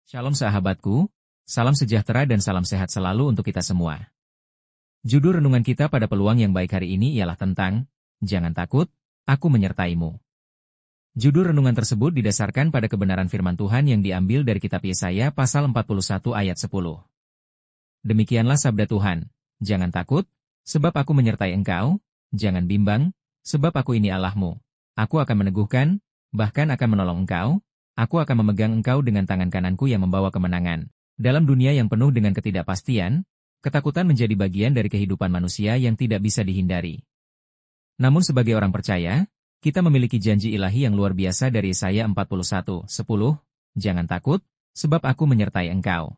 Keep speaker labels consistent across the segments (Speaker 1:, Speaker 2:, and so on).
Speaker 1: Shalom sahabatku, salam sejahtera dan salam sehat selalu untuk kita semua. Judul renungan kita pada peluang yang baik hari ini ialah tentang, jangan takut, aku menyertaimu. Judul renungan tersebut didasarkan pada kebenaran firman Tuhan yang diambil dari kitab Yesaya pasal 41 ayat 10. Demikianlah sabda Tuhan, jangan takut, sebab aku menyertai engkau, jangan bimbang, sebab aku ini Allahmu. Aku akan meneguhkan, bahkan akan menolong engkau. Aku akan memegang engkau dengan tangan kananku yang membawa kemenangan. Dalam dunia yang penuh dengan ketidakpastian, ketakutan menjadi bagian dari kehidupan manusia yang tidak bisa dihindari. Namun sebagai orang percaya, kita memiliki janji ilahi yang luar biasa dari Yesaya 41:10, jangan takut, sebab aku menyertai engkau.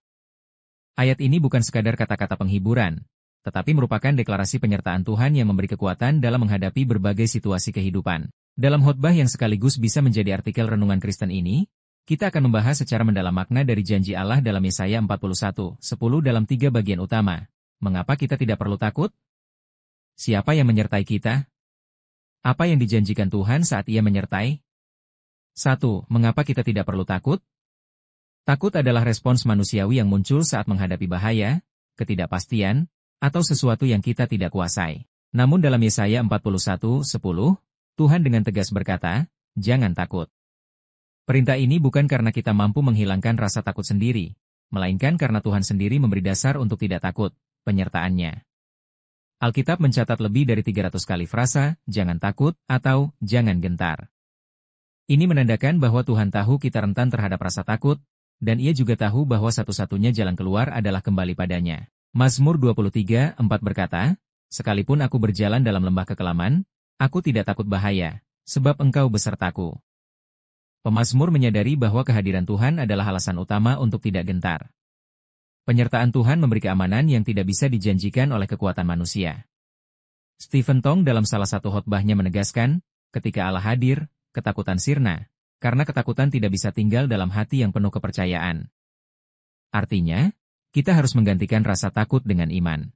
Speaker 1: Ayat ini bukan sekadar kata-kata penghiburan, tetapi merupakan deklarasi penyertaan Tuhan yang memberi kekuatan dalam menghadapi berbagai situasi kehidupan. Dalam khotbah yang sekaligus bisa menjadi artikel renungan Kristen ini, kita akan membahas secara mendalam makna dari janji Allah dalam Yesaya 41:10 dalam 3 bagian utama. Mengapa kita tidak perlu takut? Siapa yang menyertai kita? Apa yang dijanjikan Tuhan saat Ia menyertai? 1. Mengapa kita tidak perlu takut? Takut adalah respons manusiawi yang muncul saat menghadapi bahaya, ketidakpastian, atau sesuatu yang kita tidak kuasai. Namun dalam Yesaya 41:10, Tuhan dengan tegas berkata, jangan takut. Perintah ini bukan karena kita mampu menghilangkan rasa takut sendiri, melainkan karena Tuhan sendiri memberi dasar untuk tidak takut, penyertaannya. Alkitab mencatat lebih dari 300 kali frasa, jangan takut, atau jangan gentar. Ini menandakan bahwa Tuhan tahu kita rentan terhadap rasa takut, dan Ia juga tahu bahwa satu-satunya jalan keluar adalah kembali padanya. Mazmur 23:4 berkata, sekalipun aku berjalan dalam lembah kekelaman, aku tidak takut bahaya, sebab engkau besertaku. Pemazmur menyadari bahwa kehadiran Tuhan adalah alasan utama untuk tidak gentar. Penyertaan Tuhan memberi keamanan yang tidak bisa dijanjikan oleh kekuatan manusia. Stephen Tong dalam salah satu khotbahnya menegaskan, ketika Allah hadir, ketakutan sirna, karena ketakutan tidak bisa tinggal dalam hati yang penuh kepercayaan. Artinya, kita harus menggantikan rasa takut dengan iman.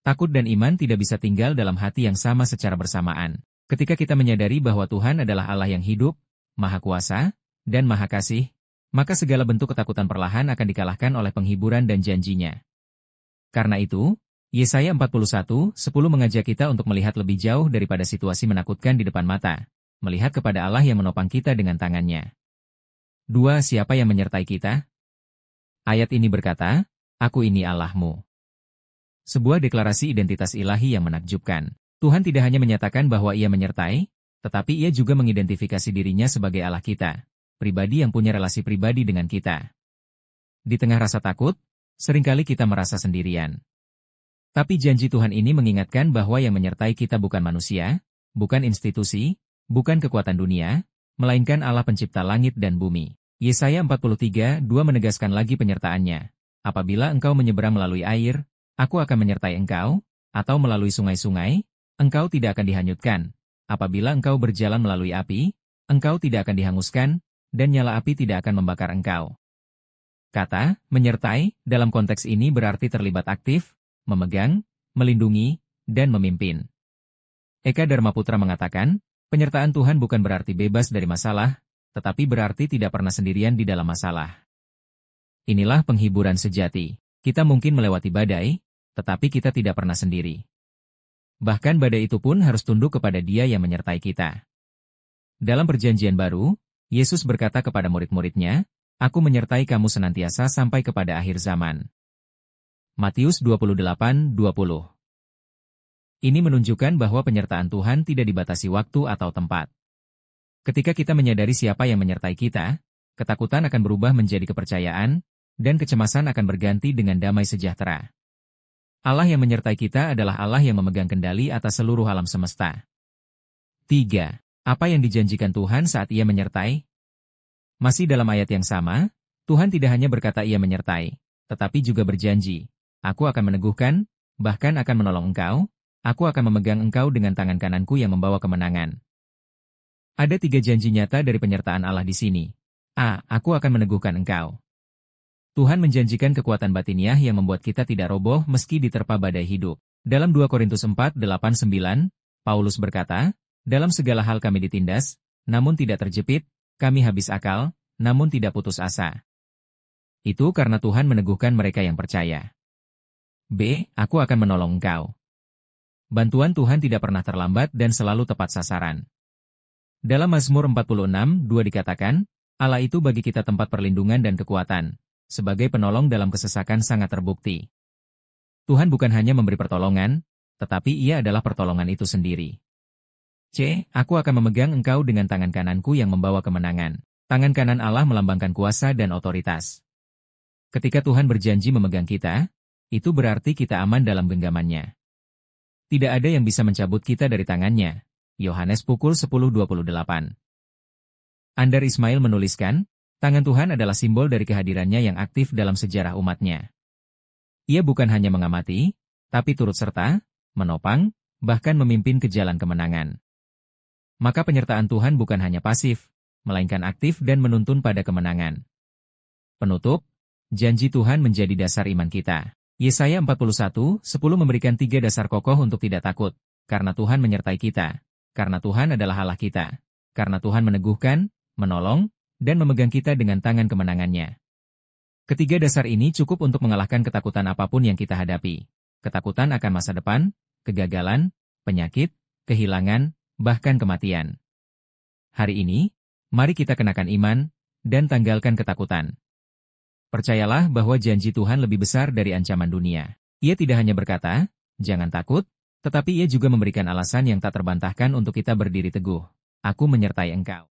Speaker 1: Takut dan iman tidak bisa tinggal dalam hati yang sama secara bersamaan. Ketika kita menyadari bahwa Tuhan adalah Allah yang hidup, Maha Kuasa, dan Maha Kasih, maka segala bentuk ketakutan perlahan akan dikalahkan oleh penghiburan dan janjinya. Karena itu, Yesaya 41:10 mengajak kita untuk melihat lebih jauh daripada situasi menakutkan di depan mata, melihat kepada Allah yang menopang kita dengan tangannya. 2. Siapa yang menyertai kita? Ayat ini berkata, aku ini Allahmu. Sebuah deklarasi identitas ilahi yang menakjubkan. Tuhan tidak hanya menyatakan bahwa Ia menyertai, tetapi Ia juga mengidentifikasi dirinya sebagai Allah kita, pribadi yang punya relasi pribadi dengan kita. Di tengah rasa takut, seringkali kita merasa sendirian. Tapi janji Tuhan ini mengingatkan bahwa yang menyertai kita bukan manusia, bukan institusi, bukan kekuatan dunia, melainkan Allah pencipta langit dan bumi. Yesaya 43:2 menegaskan lagi penyertaannya. Apabila engkau menyeberang melalui air, aku akan menyertai engkau, atau melalui sungai-sungai, engkau tidak akan dihanyutkan. Apabila engkau berjalan melalui api, engkau tidak akan dihanguskan, dan nyala api tidak akan membakar engkau. Kata, menyertai, dalam konteks ini berarti terlibat aktif, memegang, melindungi, dan memimpin. Eka Dharmaputra mengatakan, penyertaan Tuhan bukan berarti bebas dari masalah, tetapi berarti tidak pernah sendirian di dalam masalah. Inilah penghiburan sejati. Kita mungkin melewati badai, tetapi kita tidak pernah sendiri. Bahkan badai itu pun harus tunduk kepada Dia yang menyertai kita. Dalam Perjanjian Baru, Yesus berkata kepada murid-muridnya, aku menyertai kamu senantiasa sampai kepada akhir zaman. Matius 28:20. Ini menunjukkan bahwa penyertaan Tuhan tidak dibatasi waktu atau tempat. Ketika kita menyadari siapa yang menyertai kita, ketakutan akan berubah menjadi kepercayaan, dan kecemasan akan berganti dengan damai sejahtera. Allah yang menyertai kita adalah Allah yang memegang kendali atas seluruh alam semesta. 3. Apa yang dijanjikan Tuhan saat Ia menyertai? Masih dalam ayat yang sama, Tuhan tidak hanya berkata Ia menyertai, tetapi juga berjanji, aku akan meneguhkan, bahkan akan menolong engkau, aku akan memegang engkau dengan tangan kananku yang membawa kemenangan. Ada 3 janji nyata dari penyertaan Allah di sini. A. Aku akan meneguhkan engkau. Tuhan menjanjikan kekuatan batiniah yang membuat kita tidak roboh meski diterpa badai hidup. Dalam 2 Korintus 4:8-9, Paulus berkata, dalam segala hal kami ditindas, namun tidak terjepit, kami habis akal, namun tidak putus asa. Itu karena Tuhan meneguhkan mereka yang percaya. B. Aku akan menolong engkau. Bantuan Tuhan tidak pernah terlambat dan selalu tepat sasaran. Dalam Mazmur 46:2 dikatakan, Allah itu bagi kita tempat perlindungan dan kekuatan. Sebagai penolong dalam kesesakan sangat terbukti. Tuhan bukan hanya memberi pertolongan, tetapi Ia adalah pertolongan itu sendiri. C. Aku akan memegang engkau dengan tangan kananku yang membawa kemenangan. Tangan kanan Allah melambangkan kuasa dan otoritas. Ketika Tuhan berjanji memegang kita, itu berarti kita aman dalam genggamannya. Tidak ada yang bisa mencabut kita dari tangannya. Yohanes pukul 10:28. Andar Ismail menuliskan, tangan Tuhan adalah simbol dari kehadirannya yang aktif dalam sejarah umatnya. Ia bukan hanya mengamati, tapi turut serta, menopang, bahkan memimpin ke jalan kemenangan. Maka penyertaan Tuhan bukan hanya pasif, melainkan aktif dan menuntun pada kemenangan. Penutup, janji Tuhan menjadi dasar iman kita. Yesaya 41:10 memberikan 3 dasar kokoh untuk tidak takut, karena Tuhan menyertai kita, karena Tuhan adalah Allah kita, karena Tuhan meneguhkan, menolong, dan memegang kita dengan tangan kemenangannya. Ketiga dasar ini cukup untuk mengalahkan ketakutan apapun yang kita hadapi. Ketakutan akan masa depan, kegagalan, penyakit, kehilangan, bahkan kematian. Hari ini, mari kita kenakan iman, dan tanggalkan ketakutan. Percayalah bahwa janji Tuhan lebih besar dari ancaman dunia. Ia tidak hanya berkata, jangan takut, tetapi Ia juga memberikan alasan yang tak terbantahkan untuk kita berdiri teguh. Aku menyertai engkau.